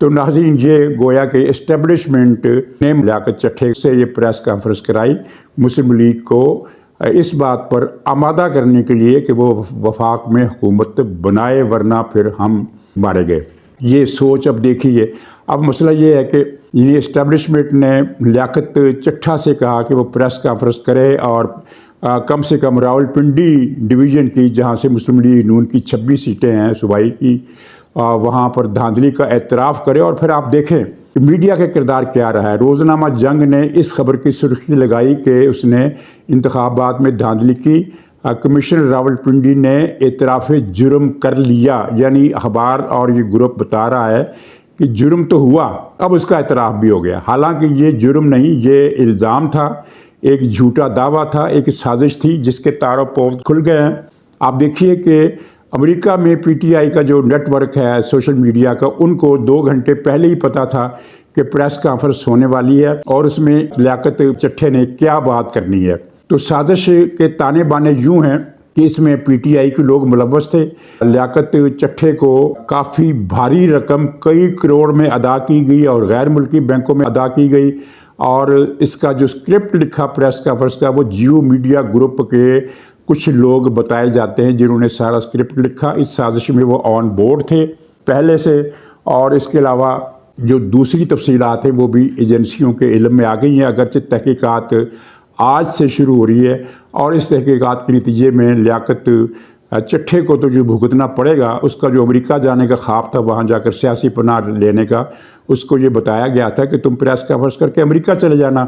تو ناظرین یہ گویا کہ اسٹیبلشمنٹ نے لیاقت چٹھے سے یہ پریس کانفرنس کرائی مسلم لیگ کو اس بات پر آمادہ کرنے کے لیے کہ وہ وفاق میں حکومت بنائے ورنہ پھر ہم مارے گئے۔ یہ سوچ اب دیکھیے، اب مسئلہ یہ ہے کہ یہ اسٹیبلشمنٹ نے لیاقت چٹھا سے کہا کہ وہ پریس کانفرنس کرے اور کم سے کم راولپنڈی ڈویژن کی، جہاں سے مسلم لیگ نون کی 26 سیٹیں ہیں صوبائی کی، وہاں پر دھاندلی کا اعتراف کرے۔ اور پھر آپ دیکھیں کہ میڈیا کا کردار کیا رہا ہے۔ روزنامہ جنگ نے اس خبر کی سرخی لگائی کہ اس نے انتخابات میں دھاندلی کی، کمشنر راولپنڈی نے اعتراف جرم کر لیا، یعنی اخبار اور یہ گروپ بتا رہا ہے کہ جرم تو ہوا، اب اس کا اعتراف بھی ہو گیا، حالانکہ یہ جرم نہیں، یہ الزام تھا، ایک جھوٹا دعویٰ تھا، ایک سازش تھی جس کے تار و پود کھل گئے ہیں۔ آپ دیکھیے کہ امریکہ میں پی ٹی آئی کا جو نیٹ ورک ہے سوشل میڈیا کا، ان کو 2 گھنٹے پہلے ہی پتا تھا کہ پریس کانفرنس ہونے والی ہے اور اس میں لیاقت چٹھے نے کیا بات کرنی ہے۔ تو سازش کے تانے بانے یوں ہیں کہ اس میں پی ٹی آئی کے لوگ ملوث تھے۔ لیاقت چٹھے کو کافی بھاری رقم کئی کروڑ میں ادا کی گئی اور غیر ملکی بینکوں میں ادا کی گئی، اور اس کا جو اسکرپٹ لکھا پریس کانفرنس کا وہ جیو میڈیا گروپ کے کچھ لوگ بتائے جاتے ہیں جنہوں نے سارا اسکرپٹ لکھا۔ اس سازش میں وہ آن بورڈ تھے پہلے سے، اور اس کے علاوہ جو دوسری تفصیلات ہیں وہ بھی ایجنسیوں کے علم میں آ گئی ہیں، اگرچہ تحقیقات آج سے شروع ہو رہی ہے، اور اس تحقیقات کے نتیجے میں لیاقت چٹھے کو تو جو بھگتنا پڑے گا، اس کا جو امریکہ جانے کا خواب تھا، وہاں جا کر سیاسی پناہ لینے کا، اس کو یہ بتایا گیا تھا کہ تم پریس کانفرنس کر کے امریکہ چلے جانا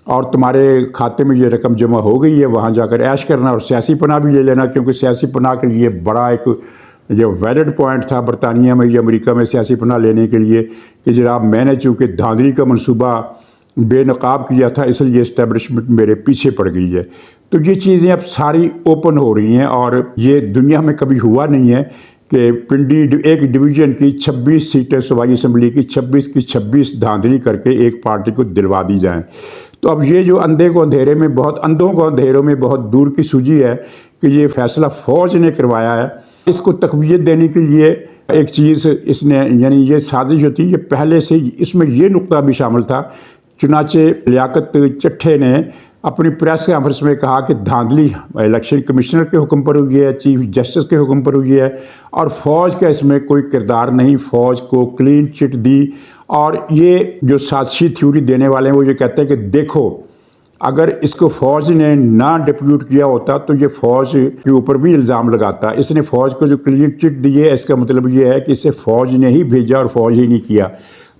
اور تمہارے کھاتے میں یہ رقم جمع ہو گئی ہے، وہاں جا کر عیش کرنا اور سیاسی پناہ بھی لے لینا، کیونکہ سیاسی پناہ کے لیے بڑا ایک یہ ویلڈ پوائنٹ تھا برطانیہ میں یا امریکہ میں سیاسی پناہ لینے کے لیے کہ جناب میں نے چونکہ دھاندلی کا منصوبہ بے نقاب کیا تھا، اس لیے اسٹیبلشمنٹ میرے پیچھے پڑ گئی ہے۔ تو یہ چیزیں اب ساری اوپن ہو رہی ہیں، اور یہ دنیا میں کبھی ہوا نہیں ہے کہ پنڈی ایک ڈویژن کی 26 سیٹیں صوبائی اسمبلی کی 26 کی 26 دھاندلی کر کے ایک پارٹی کو دلوا دی جائیں۔ تو اب یہ جو اندھوں کو اندھیروں میں بہت دور کی سوجی ہے کہ یہ فیصلہ فوج نے کروایا ہے، اس کو تقویت دینے کے لیے ایک چیز اس نے، یعنی یہ سازش ہوتی ہے، یہ پہلے سے اس میں یہ نقطہ بھی شامل تھا۔ چنانچہ لیاقت چٹھے نے اپنی پریس کانفرنس میں کہا کہ دھاندلی الیکشن کمشنر کے حکم پر ہوئی ہے، چیف جسٹس کے حکم پر ہوئی ہے، اور فوج کا اس میں کوئی کردار نہیں، فوج کو کلین چٹ دی۔ اور یہ جو سازشی تھیوری دینے والے ہیں وہ یہ کہتے ہیں کہ دیکھو اگر اس کو فوج نے نہ ڈپیوٹ کیا ہوتا تو یہ فوج کے اوپر بھی الزام لگاتا، اس نے فوج کو جو کلین چٹ دی ہے اس کا مطلب یہ ہے کہ اسے فوج نے ہی بھیجا اور فوج ہی نہیں کیا۔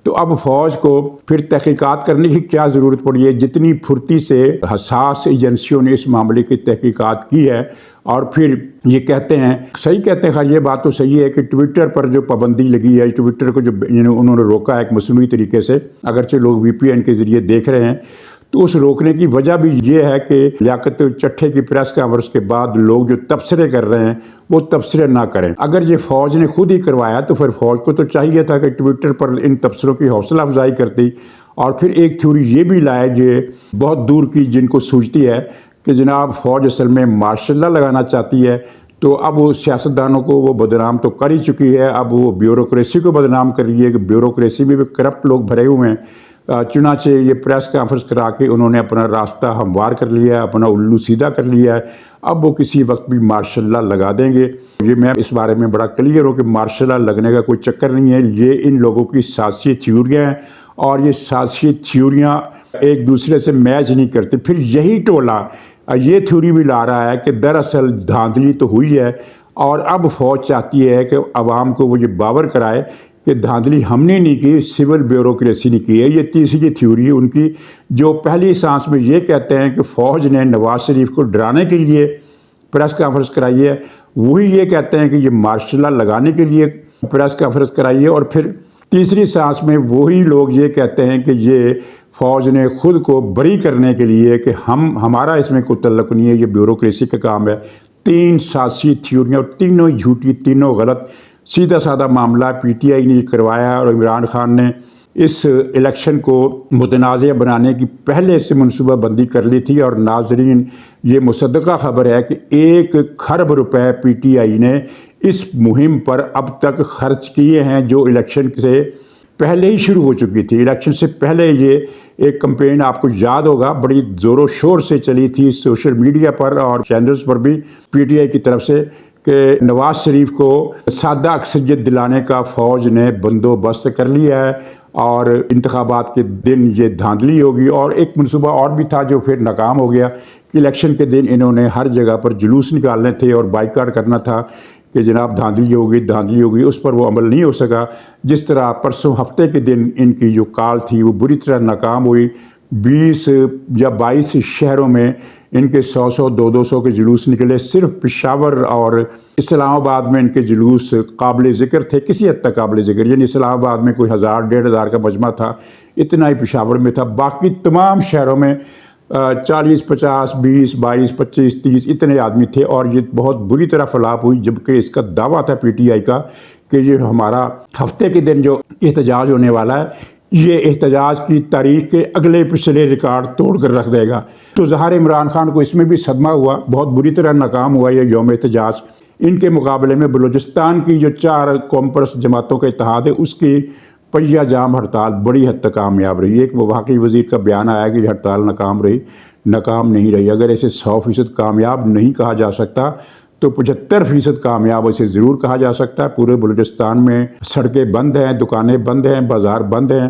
تو اب فوج کو پھر تحقیقات کرنے کی کیا ضرورت پڑی ہے؟ جتنی پھرتی سے حساس ایجنسیوں نے اس معاملے کی تحقیقات کی ہے، اور پھر یہ کہتے ہیں، صحیح کہتے ہیں، خیر یہ بات تو صحیح ہے کہ ٹویٹر پر جو پابندی لگی ہے، ٹویٹر کو جو انہوں نے روکا ہے ایک مصنوعی طریقے سے، اگرچہ لوگ وی پی این کے ذریعے دیکھ رہے ہیں، تو اس روکنے کی وجہ بھی یہ ہے کہ لیاقت چٹھے کی پریس کانفرنس کے بعد لوگ جو تبصرے کر رہے ہیں وہ تبصرے نہ کریں۔ اگر یہ فوج نے خود ہی کروایا تو پھر فوج کو تو چاہیے تھا کہ ٹویٹر پر ان تبصروں کی حوصلہ افزائی کرتی، اور پھر ایک تھیوری یہ بھی لائے جو بہت دور کی جن کو سوچتی ہے کہ جناب فوج اصل میں مارشل لا لگانا چاہتی ہے، تو اب وہ سیاستدانوں کو وہ بدنام تو کر ہی چکی ہے، اب وہ بیوروکریسی کو بدنام کر رہی ہے کہ بیوروکریسی میں بھی کرپٹ لوگ بھرے ہوئے ہیں۔ چنانچہ یہ پریس کانفرنس کرا کے انہوں نے اپنا راستہ ہموار کر لیا ہے، اپنا الو سیدھا کر لیا ہے، اب وہ کسی وقت بھی مارشل لا لگا دیں گے۔ یہ میں اس بارے میں بڑا کلیئر ہوں کہ مارشل لا لگنے کا کوئی چکر نہیں ہے، یہ ان لوگوں کی سازشی تھیوریاں ہیں، اور یہ سازشی تھیوریاں ایک دوسرے سے میچ نہیں کرتی۔ پھر یہی ٹولہ یہ تھیوری بھی لا رہا ہے کہ دراصل دھاندلی تو ہوئی ہے، اور اب فوج چاہتی ہے کہ عوام کو وہ یہ باور کرائے کہ دھاندلی ہم نے نہیں کی، سول بیوروکریسی نے کی ہے۔ یہ تیسری تھیوری ہے ان کی، جو پہلی سانس میں یہ کہتے ہیں کہ فوج نے نواز شریف کو ڈرانے کے لیے پریس کانفرنس کرائی ہے، وہی یہ کہتے ہیں کہ یہ مارشل لا لگانے کے لیے پریس کانفرنس کرائی ہے، اور پھر تیسری سانس میں وہی لوگ یہ کہتے ہیں کہ یہ فوج نے خود کو بری کرنے کے لیے کہ ہمارا اس میں کوئی تعلق نہیں ہے، یہ بیوروکریسی کا کام ہے۔ 3 سیاسی تھیوریاں، اور تینوں ہی جھوٹی، تینوں غلط۔ سیدھا سادہ معاملہ پی ٹی آئی نے کروایا، اور عمران خان نے اس الیکشن کو متنازع بنانے کی پہلے سے منصوبہ بندی کر لی تھی، اور ناظرین یہ مصدقہ خبر ہے کہ 1 کھرب روپے پی ٹی آئی نے اس مہم پر اب تک خرچ کیے ہیں، جو الیکشن سے پہلے ہی شروع ہو چکی تھی، الیکشن سے پہلے یہ ایک کمپین آپ کو یاد ہوگا بڑی زور و شور سے چلی تھی سوشل میڈیا پر اور چینلز پر بھی پی ٹی آئی کی طرف سے کہ نواز شریف کو سادہ اکثریت دلانے کا فوج نے بندوبست کر لیا ہے اور انتخابات کے دن یہ دھاندلی ہوگی، اور ایک منصوبہ اور بھی تھا جو پھر ناکام ہو گیا کہ الیکشن کے دن انہوں نے ہر جگہ پر جلوس نکالنے تھے اور بائیکاٹ کرنا تھا کہ جناب دھاندلی ہوگی، اس پر وہ عمل نہیں ہو سکا۔ جس طرح پرسوں ہفتے کے دن ان کی جو کال تھی وہ بری طرح ناکام ہوئی، 20 یا 22 شہروں میں ان کے 100 200 کے جلوس نکلے، صرف پشاور اور اسلام آباد میں ان کے جلوس قابل ذکر تھے، کسی حد تک قابل ذکر، یعنی اسلام آباد میں کوئی 1000 1500 کا مجمع تھا، اتنا ہی پشاور میں تھا، باقی تمام شہروں میں 40 50 20 22 25 30 اتنے آدمی تھے، اور یہ بہت بری طرح فلاپ ہوئی، جبکہ اس کا دعویٰ تھا پی ٹی آئی کا کہ یہ ہمارا ہفتے کے دن جو احتجاج ہونے والا ہے یہ احتجاج کی تاریخ کے اگلے پچھلے ریکارڈ توڑ کر رکھ دے گا۔ تو ظاہر عمران خان کو اس میں بھی صدمہ ہوا، بہت بری طرح ناکام ہوا یہ یوم احتجاج۔ ان کے مقابلے میں بلوچستان کی جو 4 قوم پرست جماعتوں کا اتحاد ہے اس کی پہیہ جام ہڑتال بڑی حد تک کامیاب رہی۔ ایک وفاقی وزیر کا بیان آیا کہ یہ ہڑتال ناکام نہیں رہی۔ اگر اسے 100% کامیاب نہیں کہا جا سکتا تو 75% کامیاب اسے ضرور کہا جا سکتا ہے۔ پورے بلوچستان میں سڑکیں بند ہیں، دکانیں بند ہیں، بازار بند ہیں،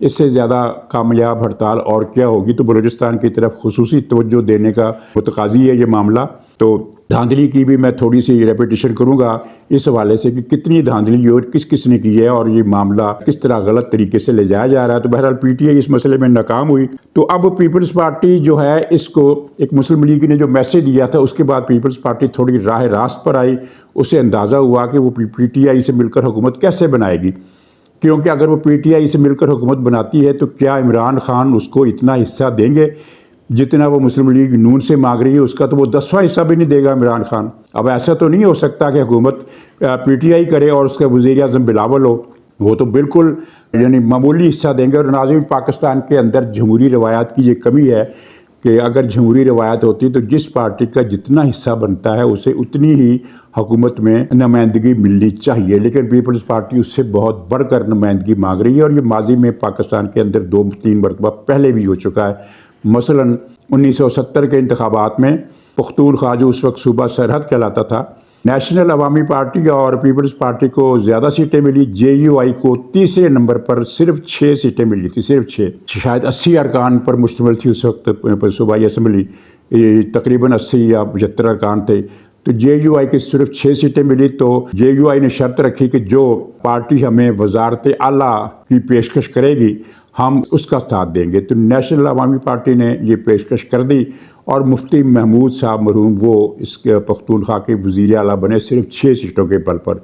اس سے زیادہ کامیاب ہڑتال اور کیا ہوگی؟ تو بلوچستان کی طرف خصوصی توجہ دینے کا متقاضی ہے یہ معاملہ۔ تو دھاندلی کی بھی میں تھوڑی سی ریپیٹیشن کروں گا اس حوالے سے کہ کتنی دھاندلی اور کس نے کی ہے اور یہ معاملہ کس طرح غلط طریقے سے لے جایا جا رہا ہے۔ تو بہرحال پی ٹی آئی اس مسئلے میں ناکام ہوئی۔ تو اب پیپلز پارٹی جو ہے اس کو ایک مسلم لیگ نے جو میسیج دیا تھا اس کے بعد پیپلز پارٹی تھوڑی راہ راست پر آئی، اسے اندازہ ہوا کہ وہ پی ٹی آئی سے مل کر حکومت کیسے بنائے گی، کیونکہ اگر وہ پی ٹی آئی سے مل کر حکومت بناتی ہے تو کیا عمران خان اس کو اتنا حصہ دیں گے جتنا وہ مسلم لیگ نون سے مانگ رہی ہے؟ اس کا تو وہ 10واں حصہ بھی نہیں دے گا عمران خان۔ اب ایسا تو نہیں ہو سکتا کہ حکومت پی ٹی آئی کرے اور اس کا وزیر اعظم بلاول ہو، وہ تو بالکل یعنی معمولی حصہ دیں گے۔ اور ناظرین، پاکستان کے اندر جمہوری روایات کی یہ کمی ہے کہ اگر جمہوری روایت ہوتی تو جس پارٹی کا جتنا حصہ بنتا ہے اسے اتنی ہی حکومت میں نمائندگی ملنی چاہیے، لیکن پیپلز پارٹی اس سے بہت بڑھ کر نمائندگی مانگ رہی ہے، اور یہ ماضی میں پاکستان کے اندر 2-3 مرتبہ پہلے بھی ہو چکا ہے۔ مثلا 1970 کے انتخابات میں پختونخوا جو اس وقت صوبہ سرحد کہلاتا تھا، نیشنل عوامی پارٹی اور پیپلز پارٹی کو زیادہ سیٹیں ملی، جے یو آئی کو تیسرے نمبر پر صرف 6 سیٹیں ملی تھی، صرف 6، شاید 80 ارکان پر مشتمل تھی اس وقت صوبائی اسمبلی، تقریباً 80 یا 75 ارکان تھے۔ تو جے یو آئی کی صرف 6 سیٹیں ملی، تو جے یو آئی نے شرط رکھی کہ جو پارٹی ہمیں وزارت اعلیٰ کی پیشکش کرے گی ہم اس کا ساتھ دیں گے۔ تو نیشنل عوامی پارٹی نے یہ پیشکش کر دی اور مفتی محمود صاحب مرحوم وہ اس کے پختونخوا کے وزیر اعلیٰ بنے صرف 6 سیٹوں کے بل پر۔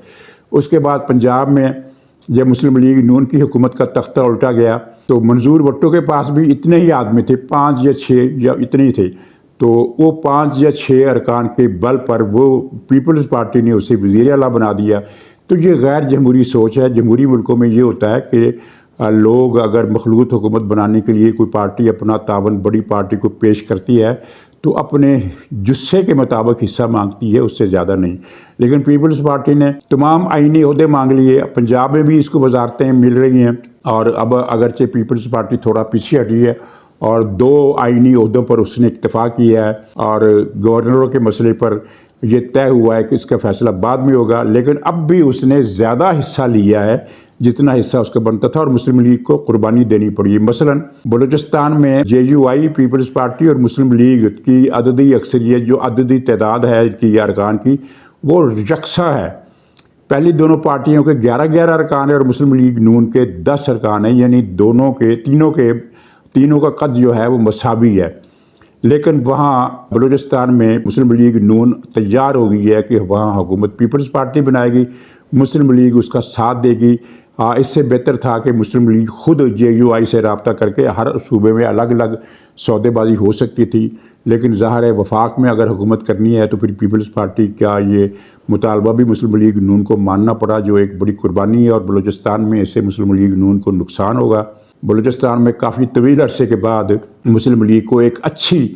اس کے بعد پنجاب میں جب مسلم لیگ نون کی حکومت کا تختہ الٹا گیا تو منظور بھٹو کے پاس بھی اتنے ہی آدمی تھے، 5 یا 6 یا اتنے ہی تھے، تو وہ 5 یا 6 ارکان کے بل پر وہ پیپلز پارٹی نے اسے وزیر اعلیٰ بنا دیا۔ تو یہ غیر جمہوری سوچ ہے۔ جمہوری ملکوں میں یہ ہوتا ہے کہ لوگ اگر مخلوط حکومت بنانے کے لیے کوئی پارٹی اپنا تعاون بڑی پارٹی کو پیش کرتی ہے تو اپنے جسے کے مطابق حصہ مانگتی ہے، اس سے زیادہ نہیں۔ لیکن پیپلز پارٹی نے تمام آئینی عہدے مانگ لیے، پنجاب میں بھی اس کو وزارتیں مل رہی ہیں، اور اب اگرچہ پیپلز پارٹی تھوڑا پیچھے ہٹی ہے اور 2 آئینی عہدوں پر اس نے اکتفا کیا ہے، اور گورنروں کے مسئلے پر یہ طے ہوا ہے کہ اس کا فیصلہ بعد میں ہوگا، لیکن اب بھی اس نے زیادہ حصہ لیا ہے جتنا حصہ اس کا بنتا تھا، اور مسلم لیگ کو قربانی دینی پڑی۔ مثلا بلوچستان میں جے یو آئی، پیپلز پارٹی اور مسلم لیگ کی عددی اکثریت، جو عددی تعداد ہے ان کی ارکان کی، وہ یکساں ہے۔ پہلی دونوں پارٹیوں کے 11 ارکان ہیں اور مسلم لیگ نون کے 10 ارکان ہیں، یعنی تینوں کا قد جو ہے وہ مساوی ہے۔ لیکن وہاں بلوچستان میں مسلم لیگ نون تیار ہو گئی ہے کہ وہاں حکومت پیپلز پارٹی بنائے گی، مسلم لیگ اس کا ساتھ دے گی۔ اس سے بہتر تھا کہ مسلم لیگ خود جے یو آئی سے رابطہ کر کے ہر صوبے میں الگ الگ سودے بازی ہو سکتی تھی، لیکن ظاہر ہے وفاق میں اگر حکومت کرنی ہے تو پھر پیپلز پارٹی کا یہ مطالبہ بھی مسلم لیگ نون کو ماننا پڑا، جو ایک بڑی قربانی ہے، اور بلوچستان میں اس سے مسلم لیگ نون کو نقصان ہوگا۔ بلوچستان میں کافی طویل عرصے کے بعد مسلم لیگ کو ایک اچھی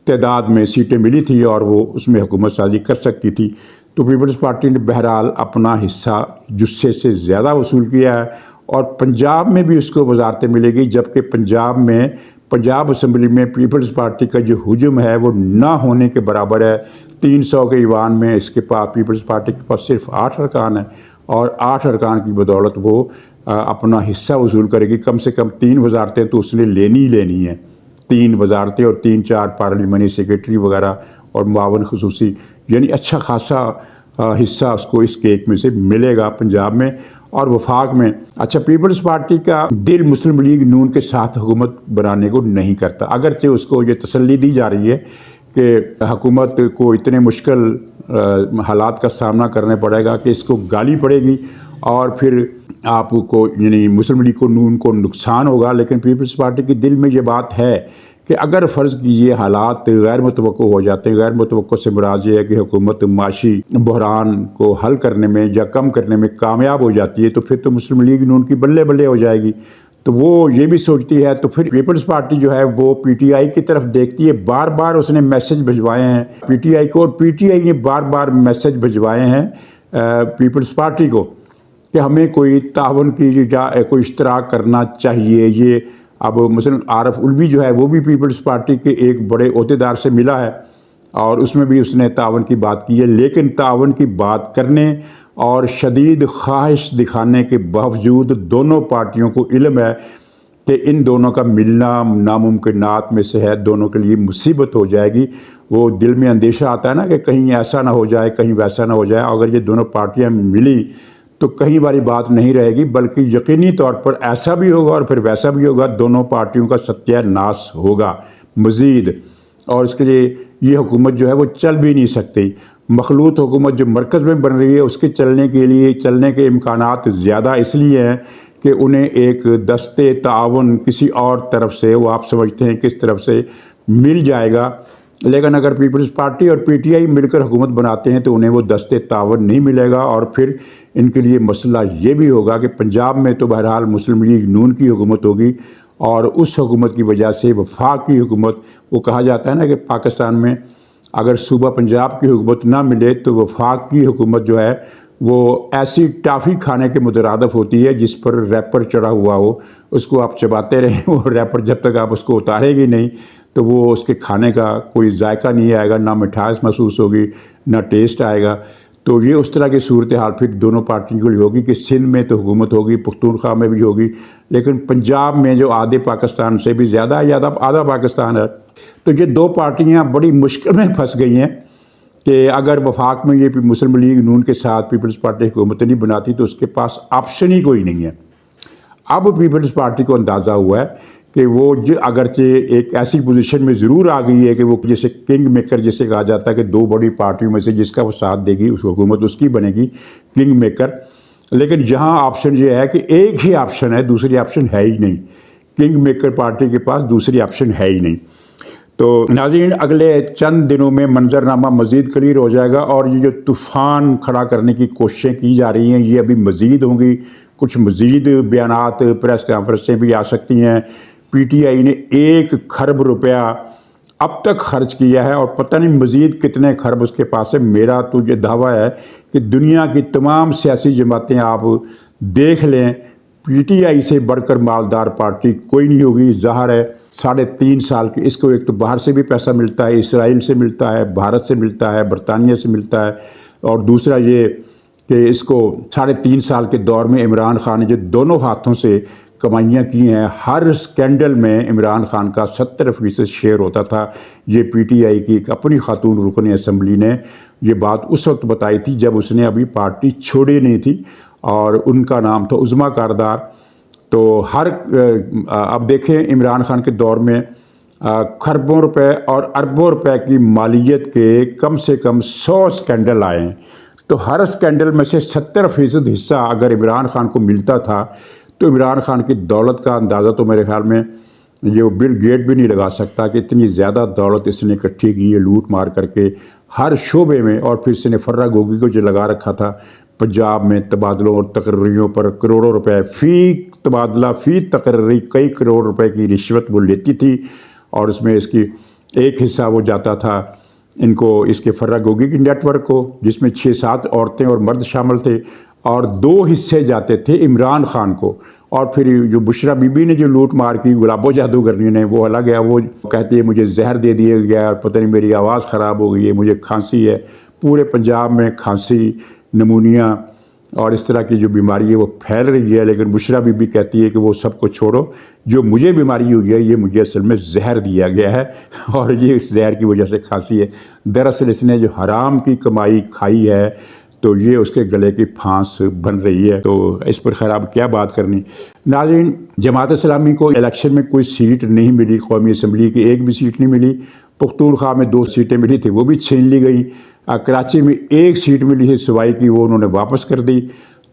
تعداد میں سیٹیں ملی تھی اور وہ اس میں حکومت سازی کر سکتی تھی۔ تو پیپلز پارٹی نے بہرحال اپنا حصہ جسے سے زیادہ وصول کیا ہے اور پنجاب میں بھی اس کو وزارتیں ملے گی، جبکہ پنجاب اسمبلی میں پیپلز پارٹی کا جو حجم ہے وہ نہ ہونے کے برابر ہے۔ 300 کے ایوان میں اس کے پاس پیپلز پارٹی کے پاس صرف 8 ارکان ہیں، اور 8 ارکان کی بدولت وہ اپنا حصہ وصول کرے گی۔ کم سے کم 3 وزارتیں تو اس نے لینی ہی لینی ہیں، 3 وزارتیں اور 3-4 پارلیمانی سیکریٹری وغیرہ اور معاون خصوصی، یعنی اچھا خاصا حصہ اس کو اس کیک میں سے ملے گا پنجاب میں اور وفاق میں۔ اچھا، پیپلز پارٹی کا دل مسلم لیگ نون کے ساتھ حکومت بنانے کو نہیں کرتا، اگرچہ اس کو یہ تسلی دی جا رہی ہے کہ حکومت کو اتنے مشکل حالات کا سامنا کرنا پڑے گا کہ اس کو گالی پڑے گی اور پھر آپ کو یعنی مسلم لیگ کو نون کو نقصان ہوگا، لیکن پیپلز پارٹی کے دل میں یہ بات ہے کہ اگر فرض کیجیے حالات غیر متوقع ہو جاتے ہیں، غیر متوقع سے مراد یہ ہے کہ حکومت معاشی بحران کو حل کرنے میں یا کم کرنے میں کامیاب ہو جاتی ہے، تو پھر تو مسلم لیگ نون کی بلے بلے ہو جائے گی۔ تو وہ یہ بھی سوچتی ہے، تو پھر پیپلز پارٹی جو ہے وہ پی ٹی آئی کی طرف دیکھتی ہے۔ بار بار اس نے میسج بھجوائے ہیں پی ٹی آئی کو، اور پی ٹی آئی نے بار بار میسج بھجوائے ہیں پیپلز پارٹی کو کہ ہمیں کوئی تعاون کی یا کوئی اشتراک کرنا چاہیے۔ یہ اب مثلا عارف الوی جو ہے وہ بھی پیپلز پارٹی کے ایک بڑے عہدیدار سے ملا ہے، اور اس میں بھی اس نے تعاون کی بات کی ہے، لیکن تعاون کی بات کرنے اور شدید خواہش دکھانے کے باوجود دونوں پارٹیوں کو علم ہے کہ ان دونوں کا ملنا ناممکنات میں سے ہے، دونوں کے لیے مصیبت ہو جائے گی۔ وہ دل میں اندیشہ آتا ہے نا کہ کہیں ایسا نہ ہو جائے، کہیں ویسا نہ ہو جائے۔ اگر یہ دونوں پارٹیاں ملی تو کہیں والی بات نہیں رہے گی، بلکہ یقینی طور پر ایسا بھی ہوگا اور پھر ویسا بھی ہوگا، دونوں پارٹیوں کا ستیہ ناش ہوگا مزید، اور اس کے لیے یہ حکومت جو ہے وہ چل بھی نہیں سکتی۔ مخلوط حکومت جو مرکز میں بن رہی ہے اس کے چلنے کے امکانات زیادہ اس لیے ہیں کہ انہیں ایک دستے تعاون کسی اور طرف سے، وہ آپ سمجھتے ہیں کس طرف سے، مل جائے گا۔ لیکن اگر پیپلز پارٹی اور پی ٹی آئی مل کر حکومت بناتے ہیں تو انہیں وہ دستے تعاون نہیں ملے گا، اور پھر ان کے لیے مسئلہ یہ بھی ہوگا کہ پنجاب میں تو بہرحال مسلم لیگ نون کی حکومت ہوگی، اور اس حکومت کی وجہ سے وفاق کی حکومت، وہ کہا جاتا ہے نا کہ پاکستان میں اگر صوبہ پنجاب کی حکومت نہ ملے تو وفاق کی حکومت جو ہے وہ ایسی ٹافی کھانے کے مترادف ہوتی ہے جس پر ریپر چڑھا ہوا ہو، اس کو آپ چباتے رہیں، وہ ریپر جب تک آپ اس کو اتاریں گی نہیں تو وہ اس کے کھانے کا کوئی ذائقہ نہیں آئے گا، نہ مٹھاس محسوس ہوگی، نہ ٹیسٹ آئے گا۔ تو یہ اس طرح کی صورتحال پھر دونوں پارٹیوں کے لیے ہوگی کہ سندھ میں تو حکومت ہوگی، پختونخوا میں بھی ہوگی، لیکن پنجاب میں جو آدھے پاکستان سے بھی زیادہ ہے یا آدھا پاکستان ہے، تو یہ دو پارٹیاں بڑی مشکل میں پھنس گئی ہیں کہ اگر وفاق میں یہ مسلم لیگ نون کے ساتھ پیپلز پارٹی حکومت نہیں بناتی تو اس کے پاس آپشن ہی کوئی نہیں ہے۔ اب پیپلز پارٹی کو اندازہ ہوا ہے کہ وہ اگرچہ ایک ایسی پوزیشن میں ضرور آ گئی ہے کہ وہ جیسے کنگ میکر جیسے کہا جاتا ہے کہ دو بڑی پارٹیوں میں سے جس کا وہ ساتھ دے گی اس حکومت اس کی بنے گی، کنگ میکر، لیکن جہاں آپشن یہ ہے کہ ایک ہی آپشن ہے، دوسری آپشن ہے ہی نہیں، کنگ میکر پارٹی کے پاس دوسری آپشن ہے ہی نہیں۔ تو ناظرین، اگلے چند دنوں میں منظرنامہ مزید کلیئر ہو جائے گا، اور یہ جو طوفان کھڑا کرنے کی کوششیں کی جا رہی ہیں یہ ابھی مزید ہوں گی، کچھ مزید بیانات، پریس کانفرنسیں بھی آ سکتی ہیں۔ پی ٹی آئی نے 1 کھرب روپیہ اب تک خرچ کیا ہے، اور پتہ نہیں مزید کتنے کھرب اس کے پاس ہے۔ میرا تو یہ دعویٰ ہے کہ دنیا کی تمام سیاسی جماعتیں آپ دیکھ لیں، پی ٹی آئی سے بڑھ کر مالدار پارٹی کوئی نہیں ہوگی۔ ظاہر ہے 3.5 سال کی اس کو ایک تو باہر سے بھی پیسہ ملتا ہے، اسرائیل سے ملتا ہے، بھارت سے ملتا ہے، برطانیہ سے ملتا ہے، اور دوسرا یہ کہ اس کو 3.5 سال کے دور میں عمران خان نے جو دونوں ہاتھوں سے کمائیاں کی ہیں، ہر سکینڈل میں عمران خان کا 70% شیئر ہوتا تھا۔ یہ پی ٹی آئی کی ایک اپنی خاتون رکن اسمبلی نے یہ بات اس وقت بتائی تھی جب اس نے ابھی پارٹی چھوڑی نہیں تھی، اور ان کا نام تھا عظمیٰ کاردار۔ تو اب دیکھیں عمران خان کے دور میں کھربوں روپے اور اربوں روپے کی مالیت کے کم سے کم 100 سکینڈل آئے ہیں، تو ہر سکینڈل میں سے 70% حصہ اگر عمران خان کو ملتا تھا تو عمران خان کی دولت کا اندازہ تو میرے خیال میں یہ بل گیٹ بھی نہیں لگا سکتا کہ اتنی زیادہ دولت اس نے اکٹھی کی ہے لوٹ مار کر کے ہر شعبے میں۔ اور پھر اس نے فرہ گوگی کو جو لگا رکھا تھا پنجاب میں تبادلوں اور تقرریوں پر کروڑوں روپے، فی تبادلہ فی تقرری کئی کروڑ روپے کی رشوت وہ لیتی تھی، اور اس میں اس کی ایک حصہ وہ جاتا تھا ان کو، اس کے فرہ گوگی کی نیٹ ورک کو، جس میں 6-7 عورتیں اور مرد شامل تھے، اور 2 حصے جاتے تھے عمران خان کو، اور پھر جو بشرا بی بی نے جو لوٹ مار کی گلابو جادوگرنی نے، وہ الگ ہے، وہ کہتی ہے مجھے زہر دے دیا گیا اور پتہ نہیں میری آواز خراب ہو گئی ہے، مجھے کھانسی ہے، پورے پنجاب میں کھانسی، نمونیا اور اس طرح کی جو بیماری ہے وہ پھیل رہی ہے، لیکن بشرا بی بی کہتی ہے کہ وہ سب کو چھوڑو، جو مجھے بیماری ہوئی ہے یہ مجھے اصل میں زہر دیا گیا ہے اور یہ اس زہر کی وجہ سے کھانسی ہے۔ دراصل اس نے جو حرام کی کمائی کھائی ہے تو یہ اس کے گلے کی پھانس بن رہی ہے، تو اس پر خیر اب کیا بات کرنی۔ ناظرین، جماعت اسلامی کو الیکشن میں کوئی سیٹ نہیں ملی، قومی اسمبلی کی ایک بھی سیٹ نہیں ملی، پختونخوا میں 2 سیٹیں ملی تھی وہ بھی چھین لی گئی، کراچی میں 1 سیٹ ملی تھی سوائی کی، وہ انہوں نے واپس کر دی۔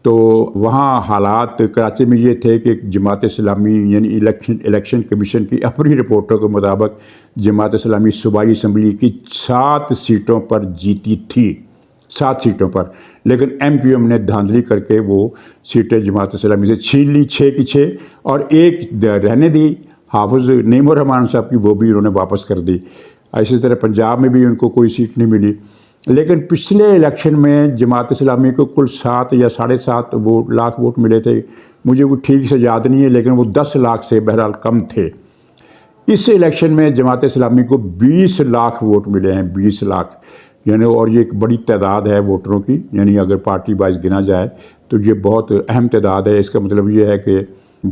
تو وہاں حالات کراچی میں یہ تھے کہ جماعت اسلامی یعنی الیکشن کمیشن کی اپنی رپورٹوں کے مطابق جماعت اسلامی صوبائی اسمبلی کی 7 سیٹوں پر جیتی تھی، 7 سیٹوں پر، لیکن ایم کیو ایم نے دھاندلی کر کے وہ سیٹیں جماعت اسلامی سے چھین لی، 6 کی 6، اور 1 رہنے دی حافظ نعیم الرحمان صاحب کی، وہ بھی انہوں نے واپس کر دی۔ اسی طرح پنجاب میں بھی ان کو کوئی سیٹ نہیں ملی۔ لیکن پچھلے الیکشن میں جماعت اسلامی کو کل 7 یا 7.5 لاکھ ووٹ ملے تھے، مجھے وہ ٹھیک سے یاد نہیں ہے، لیکن وہ 10 لاکھ سے بہرحال کم تھے۔ اس الیکشن میں جماعت اسلامی کو 20 لاکھ ووٹ ملے ہیں، 20 لاکھ، یعنی، اور یہ ایک بڑی تعداد ہے ووٹروں کی، یعنی اگر پارٹی وائز گنا جائے تو یہ بہت اہم تعداد ہے۔ اس کا مطلب یہ ہے کہ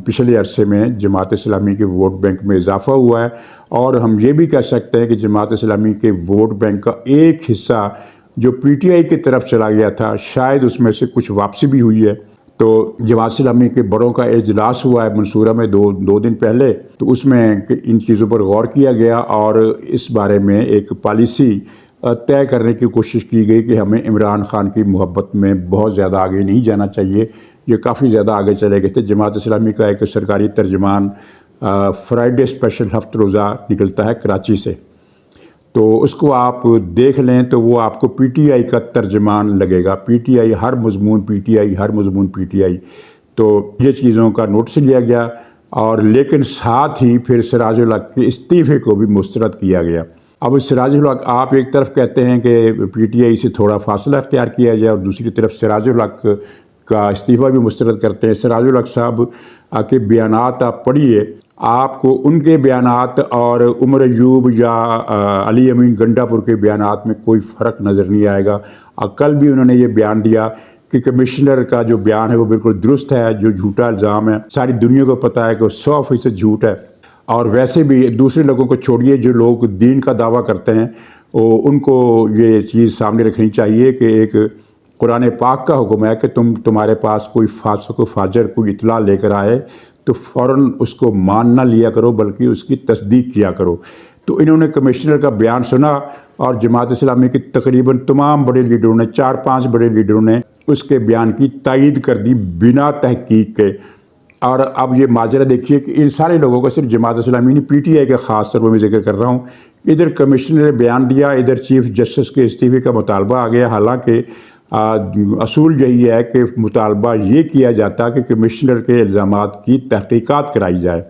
پچھلے عرصے میں جماعت اسلامی کے ووٹ بینک میں اضافہ ہوا ہے، اور ہم یہ بھی کہہ سکتے ہیں کہ جماعت اسلامی کے ووٹ بینک کا ایک حصہ جو پی ٹی آئی کی طرف چلا گیا تھا، شاید اس میں سے کچھ واپسی بھی ہوئی ہے۔ تو جماعت اسلامی کے بڑوں کا اجلاس ہوا ہے منصورہ میں 2 دن پہلے، تو اس میں ان چیزوں پر غور کیا گیا اور اس بارے میں ایک پالیسی طے کرنے کی کوشش کی گئی کہ ہمیں عمران خان کی محبت میں بہت زیادہ آگے نہیں جانا چاہیے، یہ کافی زیادہ آگے چلے گئے تھے۔ جماعت اسلامی کا ایک سرکاری ترجمان فرائیڈے اسپیشل ہفت روزہ نکلتا ہے کراچی سے، تو اس کو آپ دیکھ لیں تو وہ آپ کو پی ٹی آئی کا ترجمان لگے گا، پی ٹی آئی ہر مضمون پی ٹی آئی، ہر مضمون پی ٹی آئی۔ تو یہ چیزوں کا نوٹس لیا گیا، اور لیکن ساتھ ہی پھر سراج الحق کے استعفے کو بھی مسترد کیا گیا۔ اب سراج الحق، آپ ایک طرف کہتے ہیں کہ پی ٹی آئی سے تھوڑا فاصلہ اختیار کیا جائے، اور دوسری طرف سراج الحق کا استعفیٰ بھی مسترد کرتے ہیں۔ سراج الحق صاحب کے بیانات آپ پڑھیے، آپ کو ان کے بیانات اور عمر ایوب یا علی امین گنڈا پور کے بیانات میں کوئی فرق نظر نہیں آئے گا۔ کل بھی انہوں نے یہ بیان دیا کہ کمشنر کا جو بیان ہے وہ بالکل درست ہے، جو جھوٹا الزام ہے ساری دنیا کو پتہ ہے کہ وہ 100% جھوٹ ہے۔ اور ویسے بھی دوسرے لوگوں کو چھوڑیے، جو لوگ دین کا دعویٰ کرتے ہیں ان کو یہ چیز سامنے رکھنی چاہیے کہ ایک قرآن پاک کا حکم ہے کہ تمہارے پاس کوئی فاسق و فاجر کوئی اطلاع لے کر آئے تو فوراً اس کو مان نہ لیا کرو بلکہ اس کی تصدیق کیا کرو۔ تو انہوں نے کمشنر کا بیان سنا، اور جماعت اسلامی کے تقریباً تمام بڑے لیڈروں نے، 4-5 بڑے لیڈروں نے اس کے بیان کی تائید کر دی بنا تحقیق کے۔ اور اب یہ ماجرا دیکھیے کہ ان سارے لوگوں کا صرف جماعت اسلامی نہیں، پی ٹی آئی کا خاص طور پر میں ذکر کر رہا ہوں، ادھر کمشنر نے بیان دیا، ادھر چیف جسٹس کے استعفے کا مطالبہ آ گیا، حالانکہ اصول یہی ہے کہ مطالبہ یہ کیا جاتا کہ کمشنر کے الزامات کی تحقیقات کرائی جائے۔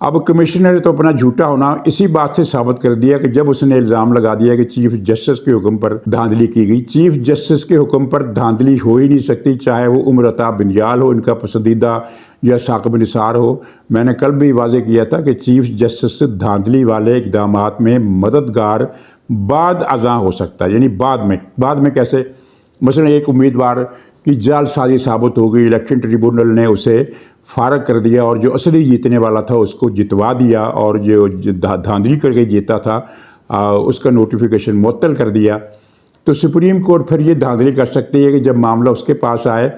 اب کمشنر نے تو اپنا جھوٹا ہونا اسی بات سے ثابت کر دیا کہ جب اس نے الزام لگا دیا کہ چیف جسٹس کے حکم پر دھاندلی کی گئی۔ چیف جسٹس کے حکم پر دھاندلی ہو ہی نہیں سکتی، چاہے وہ عمر عطا بنیال ہو ان کا پسندیدہ یا ثاقب نثار ہو۔ میں نے کل بھی واضح کیا تھا کہ چیف جسٹس دھاندلی والے اقدامات میں مددگار بعد ازاں ہو سکتا ہے، یعنی بعد میں کیسے؟ مثلا ایک امیدوار کی جعل سازی ثابت ہو گئی، الیکشن ٹریبونل نے اسے فارغ کر دیا، اور جو اصلی جیتنے والا تھا اس کو جتوا دیا، اور جو دھاندلی کر کے جیتا تھا اس کا نوٹیفیکیشن معطل کر دیا۔ تو سپریم کورٹ پھر یہ دھاندلی کر سکتی ہے کہ جب معاملہ اس کے پاس آئے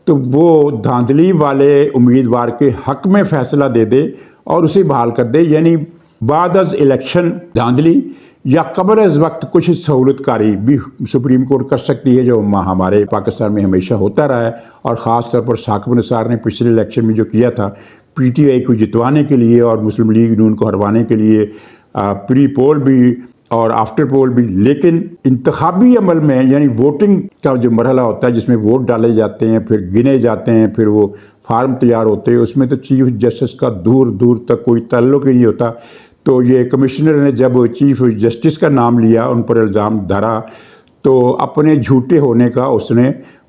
تو وہ دھاندلی والے امیدوار کے حق میں فیصلہ دے دے اور اسے بحال کر دے، یعنی بعد از الیکشن دھاندلی یا قبل از وقت کچھ سہولت کاری بھی سپریم کورٹ کر سکتی ہے، جو ہمارے پاکستان میں ہمیشہ ہوتا رہا ہے۔ اور خاص طور پر ثاقب نثار نے پچھلے الیکشن میں جو کیا تھا پی ٹی آئی کو جتوانے کے لیے اور مسلم لیگ نون کو ہروانے کے لیے، پری پول بھی اور آفٹر پول بھی، لیکن انتخابی عمل میں یعنی ووٹنگ کا جو مرحلہ ہوتا ہے جس میں ووٹ ڈالے جاتے ہیں، پھر گنے جاتے ہیں، پھر وہ فارم تیار ہوتے ہیں، اس میں تو چیف جسٹس کا دور دور تک کوئی تعلق ہی نہیں ہوتا۔ تو یہ کمشنر نے جب چیف جسٹس کا نام لیا، ان پر الزام دھرا، تو اپنے جھوٹے ہونے کا اس نے